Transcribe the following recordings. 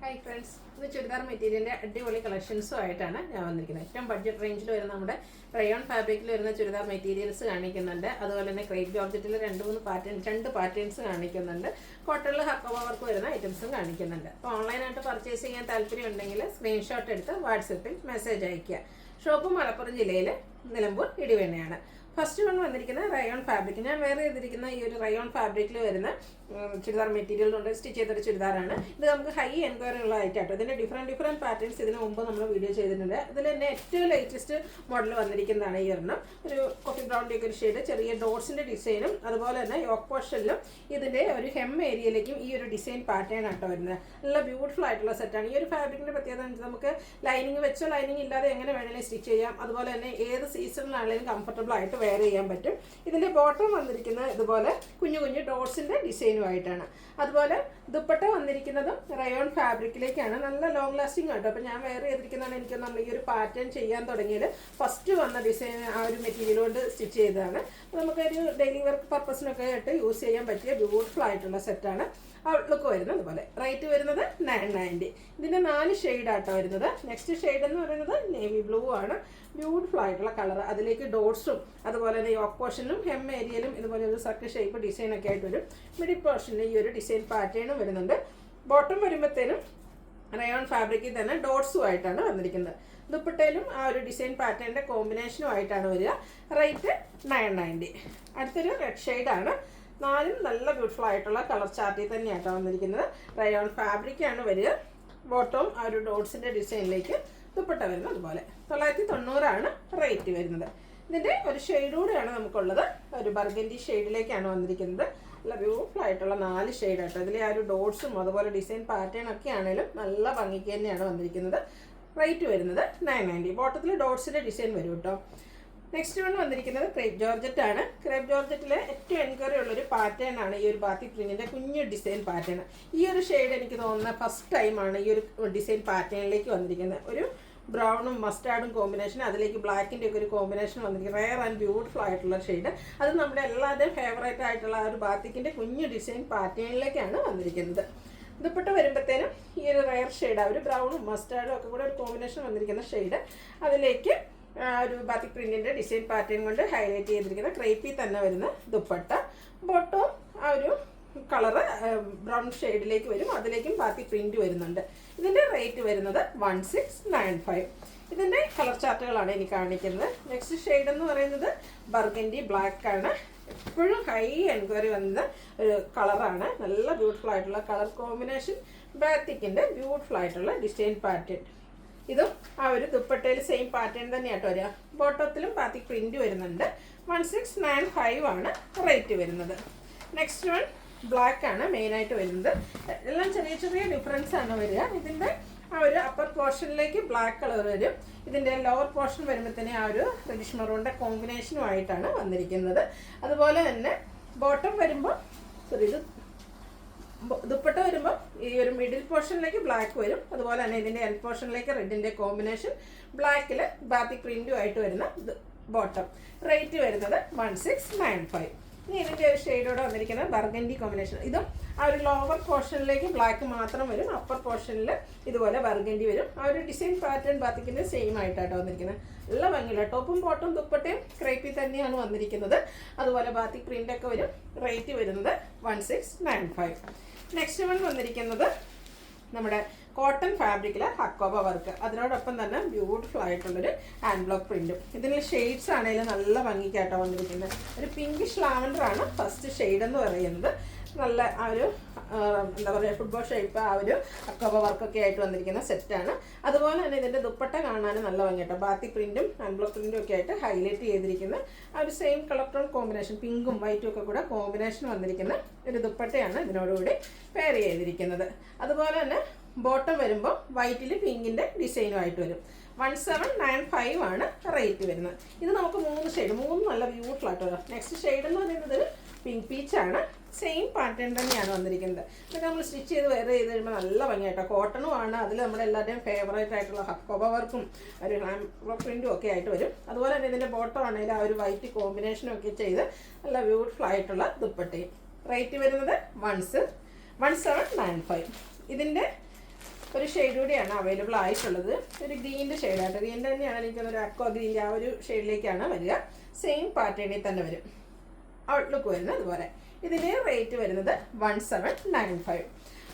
Hi friends, ഇത് ചുരിദാർ മെറ്റീരിയലിൻ്റെ അടിപൊളി കളക്ഷൻസും ആയിട്ടാണ് ഞാൻ വന്നിരിക്കുന്നത്. ഏറ്റവും ബഡ്ജറ്റ് റേഞ്ചിൽ വരുന്ന നമ്മുടെ റയോൺ ഫാബ്രിക്കിൽ വരുന്ന ചുരിദാർ മെറ്റീരിയൽസ് കാണിക്കുന്നുണ്ട്. അതുപോലെ തന്നെ ക്രേപ്പ് ജോർജറ്റിൽ രണ്ട് പാറ്റേൺസ് കാണിക്കുന്നുണ്ട്. കോട്ടണിൽ ഹക്കോബ വർക്ക് വരുന്ന ഐറ്റംസും കാണിക്കുന്നുണ്ട്. അപ്പോൾ ഓൺലൈനായിട്ട് പർച്ചേസ് ചെയ്യാൻ താല്പര്യം ഉണ്ടെങ്കിൽ സ്ക്രീൻഷോട്ട് എടുത്ത് വാട്സപ്പിൽ മെസ്സേജ് അയയ്ക്കുക. ഷോപ്പ് മലപ്പുറം ജില്ലയിൽ നിലമ്പൂർ ഇടിവണ്ണയാണ്. ഫസ്റ്റ് വൺ വന്നിരിക്കുന്നത് റയോൺ ഫാബ്രിക്. ഞാൻ വേറെ ചെയ്തിരിക്കുന്ന ഈ ഒരു റയോൺ ഫാബ്രിക്കിൽ വരുന്ന ചുരിദാർ മെറ്റീരിയൽ കൊണ്ട് സ്റ്റിച്ച് ചെയ്തൊരു ചുരിദാറാണ്. ഇത് നമുക്ക് ഹൈ എൻക്വയറി ഉള്ള ഐറ്റാട്ടോ. ഇതിൻ്റെ ഡിഫറെൻറ്റ് പാറ്റേൺസ് ഇതിന് മുമ്പ് നമ്മൾ വീഡിയോ ചെയ്തിട്ടുണ്ട്. ഇതിൽ തന്നെ ഏറ്റവും ലേറ്റസ്റ്റ് മോഡൽ വന്നിരിക്കുന്നതാണ് ഈ ഒരെണ്ണം. ഒരു കോഫി ബ്രൗണിൻ്റെ ഒരു ഷെയ്ഡ്, ചെറിയ ഡോട്ട്സിൻ്റെ ഡിസൈനും അതുപോലെ തന്നെ യോക്ക് പോർഷനിലും ഇതിൻ്റെ ഒരു ഹെം ഏരിയയിലേക്കും ഈ ഒരു ഡിസൈൻ പാറ്റേൺ ആട്ടോ വരുന്നത്. നല്ല ബ്യൂട്ടിഫുൾ ആയിട്ടുള്ള സെറ്റാണ്. ഈ ഒരു ഫാബ്രിക്കിൻ്റെ പ്രത്യേകത നമുക്ക് ലൈനിങ് വെച്ചോ ലൈനിങ് ഇല്ലാതെ എങ്ങനെ വേണമെങ്കിലും സ്റ്റിച്ച് ചെയ്യാം. അതുപോലെ തന്നെ ഏത് സീസണിലാണെങ്കിലും കംഫർട്ടബിൾ ആയിട്ട് വെയർ ചെയ്യാൻ പറ്റും. ഇതിൻ്റെ ബോട്ടം വന്നിരിക്കുന്നത് ഇതുപോലെ കുഞ്ഞു കുഞ്ഞു ഡോട്ട്സിൻ്റെ ഡിസൈനുമായിട്ടാണ്. അതുപോലെ ദുപ്പട്ട വന്നിരിക്കുന്നതും റയോൺ ഫാബ്രിക്കിലേക്കാണ്. നല്ല ലോങ് ലാസ്റ്റിംഗ് ആട്ടോ. അപ്പോൾ ഞാൻ വെയർ ചെയ്തിരിക്കുന്നതാണ്. എനിക്ക് നമ്മൾ ഈ ഒരു പാറ്റേൺ ചെയ്യാൻ തുടങ്ങിയത് ഫസ്റ്റ് വന്ന ഡിസൈൻ ആ ഒരു മെറ്റീരിയൽ കൊണ്ട് സ്റ്റിച്ച് ചെയ്തതാണ്. നമുക്കൊരു ഡെയിലി വർക്ക് പർപ്പസിനൊക്കെ ആയിട്ട് യൂസ് ചെയ്യാൻ പറ്റിയ ബ്യൂട്ടിഫുൾ ആയിട്ടുള്ള സെറ്റാണ്. ഔട്ട്ലുക്ക് വരുന്നത് അതുപോലെ. റേറ്റ് വരുന്നത് 990. ഇതിൻ്റെ 4 ഷെയ്ഡാട്ടോ വരുന്നത്. നെക്സ്റ്റ് ഷെയ്ഡ് എന്ന് പറയുന്നത് നേവി ബ്ലൂ ആണ്. ബ്യൂട്ടിഫുൾ ആയിട്ടുള്ള കളർ. അതിലേക്ക് ഡോട്ട്സും അതുപോലെ തന്നെ യോക്ക് പോർഷനിലും ഹെം ഏരിയയിലും ഇതുപോലെ ഒരു സർക്കിൾ ഷേപ്പ് ഡിസൈനൊക്കെ ആയിട്ട് വരും. മിഡിൽ പോർഷനിൽ ഈ ഒരു ഡിസൈൻ പാറ്റേണും വരുന്നുണ്ട്. ബോട്ടം വരുമ്പോഴത്തേനും റയോൺ ഫാബ്രിക്കിൽ തന്നെ ഡോട്ട്സും ആയിട്ടാണ് വന്നിരിക്കുന്നത്. ദുപ്പട്ടയിലും ആ ഒരു ഡിസൈൻ പാറ്റേണിൻ്റെ കോമ്പിനേഷനും ആയിട്ടാണ് വരിക. റേറ്റ് 990. അടുത്തൊരു റെഡ് ഷെയ്ഡാണ്. 4 നല്ല ബ്യൂട്ടിഫുൾ ആയിട്ടുള്ള കളർ ചാർട്ടിൽ തന്നെയാട്ടോ വന്നിരിക്കുന്നത്. റയോൺ ഫാബ്രിക്കാണ് വരിക. ബോട്ടവും ആ ഒരു ഡോട്ട്സിൻ്റെ ഡിസൈനിലേക്ക് ദുപ്പട്ട വരുന്നത് അതുപോലെ. 990 റേറ്റ് വരുന്നത്. ഇതിൻ്റെ ഒരു ഷെയ്ഡ് കൂടെയാണ് നമുക്കുള്ളത്. ഒരു ബർഗൻഡി ഷെയ്ഡിലേക്കാണ് വന്നിരിക്കുന്നത്. നല്ല ബ്യൂട്ടിഫുൾ ആയിട്ടുള്ള 4 ഷെയ്ഡ് ആട്ടോ. ഇതിലെ ആ ഒരു ഡോട്ട്സും അതുപോലെ ഡിസൈൻ പാറ്റേൺ ഒക്കെ ആണെങ്കിലും നല്ല ഭംഗിക്ക് തന്നെയാണ് വന്നിരിക്കുന്നത്. റേറ്റ് വരുന്നത് 990. ബോട്ടത്തിൽ ഡോട്ട്സിൻ്റെ ഡിസൈൻ വരും കേട്ടോ. നെക്സ്റ്റ് വൺ വന്നിരിക്കുന്നത് ക്രേപ്പ് ജോർജറ്റ് ആണ്. ക്രേപ്പ് ജോർജറ്റിലെ ഏറ്റവും എൻക്വയറി ഉള്ളൊരു പാറ്റേൺ ആണ് ഈ ഒരു ബാത്തി പ്രിന്റിൻ്റെ കുഞ്ഞു ഡിസൈൻ പാറ്റേൺ. ഈ ഒരു ഷെയ്ഡ് എനിക്ക് തോന്നുന്ന ഫസ്റ്റ് ടൈമാണ് ഈ ഒരു ഡിസൈൻ പാറ്റേണിലേക്ക് വന്നിരിക്കുന്നത്. ഒരു ബ്രൗണും മസ്റ്റാർഡും കോമ്പിനേഷൻ, അതിലേക്ക് ബ്ലാക്കിൻ്റെ ഒക്കെ ഒരു കോമ്പിനേഷൻ വന്നിരിക്കുന്നത്. റെയർ ആൻഡ് ബ്യൂട്ടിഫുൾ ആയിട്ടുള്ള ഷെയ്ഡ്. അത് നമ്മുടെ എല്ലാവരുടെയും ഫേവറേറ്റ് ആയിട്ടുള്ള ആ ഒരു ബാത്തിക്കിൻ്റെ കുഞ്ഞു ഡിസൈൻ പാറ്റേണിലേക്കാണ് വന്നിരിക്കുന്നത്. ദുപ്പട്ട വരുമ്പോഴത്തേനും ഈ ഒരു റെയർ ഷെയ്ഡ്, ആ ഒരു ബ്രൗണും മസ്റ്റാർഡും ഒക്കെ കൂടെ ഒരു കോമ്പിനേഷൻ വന്നിരിക്കുന്ന ഷെയ്ഡ്, അതിലേക്ക് ഒരു ബാത്തിക് പ്രിന്റിൻ്റെ ഡിസൈൻ പാറ്റേൺ കൊണ്ട് ഹൈലൈറ്റ് ചെയ്തിരിക്കുന്ന ക്രേപ്പിൽ തന്നെ വരുന്ന ദുപ്പട്ട. ബോട്ടവും ആ ഒരു കളറ് ബ്രൗൺ ഷെയ്ഡിലേക്ക് വരും. അതിലേക്കും ബാത്തിക് പ്രിന്റ് വരുന്നുണ്ട്. ഇതിൻ്റെ റേറ്റ് വരുന്നത് 1695. ഇതിൻ്റെ കളർ ചാർട്ടുകളാണ് എനിക്ക് കാണിക്കുന്നത്. നെക്സ്റ്റ് ഷെയ്ഡ് എന്ന് പറയുന്നത് ബർഗൻഡി ബ്ലാക്ക് ആണ്. എപ്പോഴും ഹൈ എൻക്വയറി വന്ന ഒരു കളറാണ്. നല്ല ബ്യൂട്ടിഫുൾ ആയിട്ടുള്ള കളർ കോമ്പിനേഷൻ. ബാത്തിക്കിൻ്റെ ബ്യൂട്ടിഫുൾ ആയിട്ടുള്ള ഡിസൈൻ പാറ്റേൺ. ഇതും ആ ഒരു ദുപ്പട്ടയിൽ സെയിം പാറ്റേൺ തന്നെയാട്ടോ വരിക. ബോട്ടത്തിലും ബാത്തിക് പ്രിന്റ് വരുന്നുണ്ട്. 1695 ആണ് റേറ്റ് വരുന്നത്. നെക്സ്റ്റ് വൺ ബ്ലാക്ക് ആണ് മെയിനായിട്ട് വരുന്നത്. എല്ലാം ചെറിയ ചെറിയ ഡിഫറൻസ് ആണ് വരിക. ഇതിൻ്റെ ആ ഒരു അപ്പർ പോർഷനിലേക്ക് ബ്ലാക്ക് കളർ വരും. ഇതിൻ്റെ ലോവർ പോർഷൻ വരുമ്പോഴത്തേനെ ആ ഒരു റെഡിഷ് മെറൂണിൻ്റെ കോമ്പിനേഷനുമായിട്ടാണ് വന്നിരിക്കുന്നത്. അതുപോലെ തന്നെ ബോട്ടം വരുമ്പോൾ ഇത് ദുപ്പട്ട വരുമ്പോൾ ഈ ഒരു മിഡിൽ പോർഷനിലേക്ക് ബ്ലാക്ക് വരും. അതുപോലെ തന്നെ ഇതിൻ്റെ എൽ പോർഷനിലേക്ക് റെഡിൻ്റെ കോമ്പിനേഷൻ, ബ്ലാക്കിൽ ബാത്തിക് പ്രിൻറ്റുമായിട്ട് വരുന്ന ബോട്ടം. റേറ്റ് വരുന്നത് 1695. ഇനി ഇതിൻ്റെ ഒരു ഷെയ്ഡോടെ വന്നിരിക്കുന്നത് ബർഗൻഡി കോമ്പിനേഷൻ. ഇതും ആ ഒരു ലോവർ പോർഷനിലേക്ക് ബ്ലാക്ക് മാത്രം വരും. അപ്പർ പോർഷനിൽ ഇതുപോലെ ബർഗൻഡി വരും. ആ ഒരു ഡിസൈൻ പാറ്റേൺ ബാത്തിക്കിൻ്റെ സെയിം ആയിട്ടാട്ടോ വന്നിരിക്കുന്നത്. നല്ല ഭംഗിയില്ല. ടോപ്പും ബോട്ടും ദുപ്പട്ടയും ക്രേപ്പിൽ തന്നെയാണ് വന്നിരിക്കുന്നത്. അതുപോലെ ബാത്തിക് പ്രിൻ്റൊക്കെ വരും. റേറ്റ് വരുന്നത് 1695. നെക്സ്റ്റ് വൺ വന്നിരിക്കുന്നത് നമ്മുടെ കോട്ടൺ ഫാബ്രിക്കിലെ ഹക്കോബ വർക്ക്. അതിനോടൊപ്പം തന്നെ ബ്യൂട്ടിഫുൾ ആയിട്ടുള്ളൊരു ഹാൻഡ് ബ്ലോക്ക് പ്രിൻറ്റും. ഇതിന് ഷെയ്ഡ്സ് ആണെങ്കിലും നല്ല ഭംഗിക്കാട്ടോ വന്നിരിക്കുന്നത്. ഒരു പിങ്കിഷ് ലാവൻഡറാണ് ഫസ്റ്റ് ഷെയ്ഡ് എന്ന് പറയുന്നത്. നല്ല ആ ഒരു എന്താ പറയുക, ഫുട്ബോൾ ഷേപ്പ് ആ ഒരു ഹക്കോബ വർക്കൊക്കെ ആയിട്ട് വന്നിരിക്കുന്ന സെറ്റാണ്. അതുപോലെ തന്നെ ഇതിൻ്റെ ദുപ്പട്ട കാണാനും നല്ല ഭംഗിയാട്ടോ. ബാത്തി പ്രിൻറ്റും ഹാൻഡ് ബ്ലോക്ക് പ്രിൻറ്റും ഒക്കെ ആയിട്ട് ഹൈലൈറ്റ് ചെയ്തിരിക്കുന്ന ആ ഒരു സെയിം കളർ ടോൺ കോമ്പിനേഷൻ, പിങ്കും വൈറ്റും ഒക്കെ കൂടെ കോമ്പിനേഷൻ വന്നിരിക്കുന്ന ഒരു ദുപ്പട്ടയാണ് ഇതിനോടുകൂടി പെയർ ചെയ്തിരിക്കുന്നത്. അതുപോലെ തന്നെ ബോട്ടം വരുമ്പോൾ വൈറ്റിൽ പിങ്കിൻ്റെ ഡിസൈനുമായിട്ട് വരും. 1795 ആണ് റേറ്റ് വരുന്നത്. ഇത് നമുക്ക് 3 ഷെയ്ഡ്, 3 നല്ല ബ്യൂട്ടിഫുൾ ആയിട്ട് വരും. നെക്സ്റ്റ് ഷെയ്ഡ് എന്ന് പറയുന്നത് പിങ്ക് പീച്ചാണ്. സെയിം പാറ്റേൺ തന്നെയാണ് വന്നിരിക്കുന്നത്. ഇതൊക്കെ നമ്മൾ സ്റ്റിച്ച് ചെയ്ത് വെയർ ചെയ്ത് കഴിയുമ്പോൾ നല്ല ഭംഗിയായിട്ടോ. കോട്ടണും ആണ്. അതിൽ നമ്മുടെ എല്ലാവരുടെയും ഫേവറേറ്റ് ആയിട്ടുള്ള ഹക്കോബ വർക്കും ഒരു ഹാൻഡ് പ്രിൻറ്റും ഒക്കെ ആയിട്ട് വരും. അതുപോലെ തന്നെ ഇതിൻ്റെ ബോട്ടം ആണെങ്കിൽ ആ ഒരു വൈറ്റ് കോമ്പിനേഷനും ഒക്കെ ചെയ്ത് നല്ല ബ്യൂട്ടിഫുൾ ആയിട്ടുള്ള ദുപ്പട്ടയും. റേറ്റ് വരുന്നത് 1795. ഇതിൻ്റെ ഒരു ഷെയ്ഡ് കൂടിയാണ് അവൈലബിൾ ആയിട്ടുള്ളത്. ഒരു ഗ്രീൻ്റെ ഷെയ്ഡായിട്ട്, ഗ്രീൻ്റെ തന്നെയാണ് എനിക്കൊരു അക്വാ ഗ്രീൻ്റെ ആ ഒരു ഷെയ്ഡിലേക്കാണ് വരിക. സെയിം പാറ്റേണിൽ തന്നെ വരും ഔട്ട്ലുക്ക് വരുന്നത്. അതുപോലെ ഇതിൻ്റെ റേറ്റ് വരുന്നത് 1795.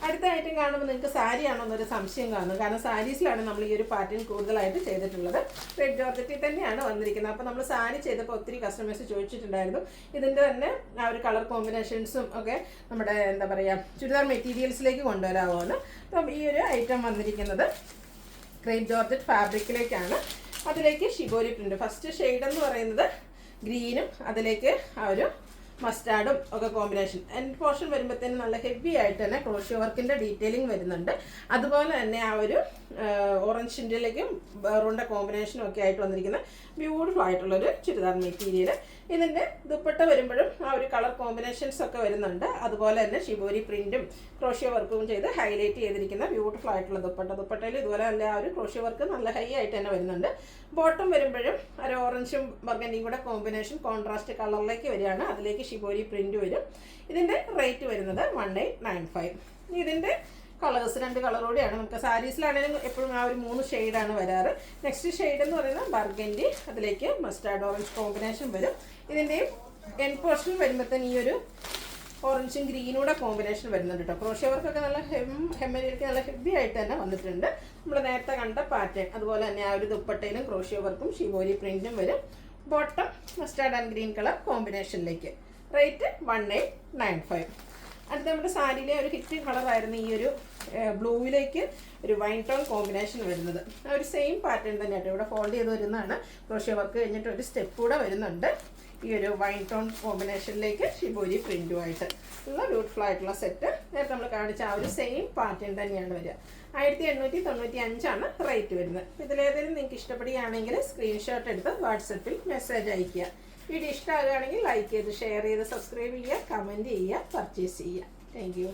അടുത്ത ഐറ്റം കാണുമ്പോൾ നിങ്ങൾക്ക് സാരി ആണോ എന്നൊരു സംശയം കാണും. കാരണം സാരീസിലാണ് നമ്മൾ ഈ ഒരു പാറ്റേൺ കൂടുതലായിട്ട് ചെയ്തിട്ടുള്ളത്. റെഡ് ജോർജറ്റിൽ തന്നെയാണ് വന്നിരിക്കുന്നത്. അപ്പോൾ നമ്മൾ സാരി ചെയ്തപ്പോൾ ഒത്തിരി കസ്റ്റമേഴ്സ് ചോദിച്ചിട്ടുണ്ടായിരുന്നു ഇതിൻ്റെ തന്നെ ആ ഒരു കളർ കോമ്പിനേഷൻസും ഒക്കെ നമ്മുടെ എന്താ പറയുക ചുരിദാർ മെറ്റീരിയൽസിലേക്ക് കൊണ്ടുവരാവുമെന്ന്. അപ്പം ഈ ഒരു ഐറ്റം വന്നിരിക്കുന്നത് റെഡ് ജോർജറ്റ് ഫാബ്രിക്കിലേക്കാണ്. അതിലേക്ക് ഷിബോരി പ്രിൻ്റ്. ഫസ്റ്റ് ഷെയ്ഡ് എന്ന് പറയുന്നത് ഗ്രീനും അതിലേക്ക് ആ ഒരു മസ്റ്റാർഡും ഒക്കെ കോമ്പിനേഷൻ. എൻഡ് പോർഷൻ വരുമ്പോഴത്തേനും നല്ല ഹെവി ആയിട്ട് തന്നെ ക്രോഷ്യോ വർക്കിൻ്റെ ഡീറ്റെയിലിംഗ് വരുന്നുണ്ട്. അതുപോലെ തന്നെ ആ ഒരു ഓറഞ്ചിൻ്റെലേക്കും മെറൂണിൻ്റെ കോമ്പിനേഷനും ഒക്കെ ആയിട്ട് വന്നിരിക്കുന്ന ബ്യൂട്ടിഫുൾ ആയിട്ടുള്ളൊരു ചുരിദാർ മെറ്റീരിയൽ. ഇതിൻ്റെ ദുപ്പട്ട വരുമ്പോഴും ആ ഒരു കളർ കോമ്പിനേഷൻസ് ഒക്കെ വരുന്നുണ്ട്. അതുപോലെ തന്നെ ഷിബോരി പ്രിൻറ്റും ക്രോഷ്യോ വർക്കും ചെയ്ത് ഹൈലൈറ്റ് ചെയ്തിരിക്കുന്ന ബ്യൂട്ടിഫുൾ ആയിട്ടുള്ള ദുപ്പട്ടയിൽ ഇതുപോലെ നല്ല ആ ഒരു ക്രോഷ്യോ വർക്ക് നല്ല ഹൈ ആയിട്ട് തന്നെ വരുന്നുണ്ട്. ബോട്ടം വരുമ്പോഴും ഒരു ഓറഞ്ചും ബർഗൻഡിയും കൂടെ കോമ്പിനേഷൻ കോൺട്രാസ്റ്റ് കളറിലേക്ക് വരികയാണ്. അതിലേക്ക് ഷിബോരി പ്രിന്റ് വരും. ഇതിൻ്റെ റേറ്റ് വരുന്നത് 1895. ഇതിൻ്റെ കളേഴ്സ് 2 കളറോടെയാണ്. നമുക്ക് സാരീസിലാണെങ്കിലും എപ്പോഴും ആ ഒരു 3 ഷെയ്ഡാണ് വരാറ്. നെക്സ്റ്റ് ഷെയ്ഡ് എന്ന് പറയുന്നത് ബർഗൻഡി, അതിലേക്ക് മസ്റ്റാർഡ് ഓറഞ്ച് കോമ്പിനേഷൻ വരും. ഇതിൻ്റെയും എൻഡ് പോർഷൻ വരുമ്പോഴത്തേന് ഈ ഒരു ഓറഞ്ചും ഗ്രീനൂടെ കോമ്പിനേഷൻ വരുന്നുണ്ട് കേട്ടോ. ക്രോഷ്യോ വർക്കൊക്കെ നല്ല ഹെമ്മരിയൊക്കെ നല്ല ഹെവി ആയിട്ട് തന്നെ വന്നിട്ടുണ്ട്. നമ്മൾ നേരത്തെ കണ്ട പാറ്റേൺ അതുപോലെ തന്നെ ആ ഒരു ദുപ്പട്ടയിലും ക്രോഷ്യോ വർക്കും ഷിബോരി പ്രിന്റും വരും. Bottom mustard and green colour കോമ്പിനേഷനിലേക്ക്. റേറ്റ് 1895. അടുത്ത നമ്മുടെ സാരിയിലെ ഒരു ഹിറ്റ് കളറായിരുന്നു ഈ ഒരു ബ്ലൂവിലേക്ക് ഒരു വൈൻ ടോൺ കോമ്പിനേഷൻ വരുന്നത്. ആ ഒരു സെയിം പാറ്റേൺ തന്നെയായിട്ട് ഇവിടെ ഫോൾഡ് ചെയ്ത് വരുന്നതാണ്. ക്രോഷ്യോ വർക്ക് കഴിഞ്ഞിട്ട് ഒരു സ്റ്റെപ്പ് കൂടെ വരുന്നുണ്ട്. ഈ ഒരു വൈൻ ടോൺ കോമ്പിനേഷനിലേക്ക് ഷിബോരി പ്രിൻറ്റുമായിട്ട് ഉള്ള ബ്യൂട്ടിഫുൾ ആയിട്ടുള്ള സെറ്റ് നേരത്തെ നമ്മൾ കാണിച്ച ആ ഒരു സെയിം പാറ്റേൺ തന്നെയാണ് വരിക. 1895 റേറ്റ് വരുന്നത്. ഇതിലേതെങ്കിലും നിങ്ങൾക്ക് ഇഷ്ടപ്പെടുകയാണെങ്കിൽ സ്ക്രീൻഷോട്ട് എടുത്ത് വാട്സപ്പിൽ മെസ്സേജ് അയയ്ക്കുക. വീഡിയോ ഇഷ്ടമാകുകയാണെങ്കിൽ ലൈക്ക് ചെയ്ത് ഷെയർ ചെയ്ത് സബ്സ്ക്രൈബ് ചെയ്യുക, കമൻറ്റ് ചെയ്യുക, പർച്ചേസ് ചെയ്യുക. Thank you.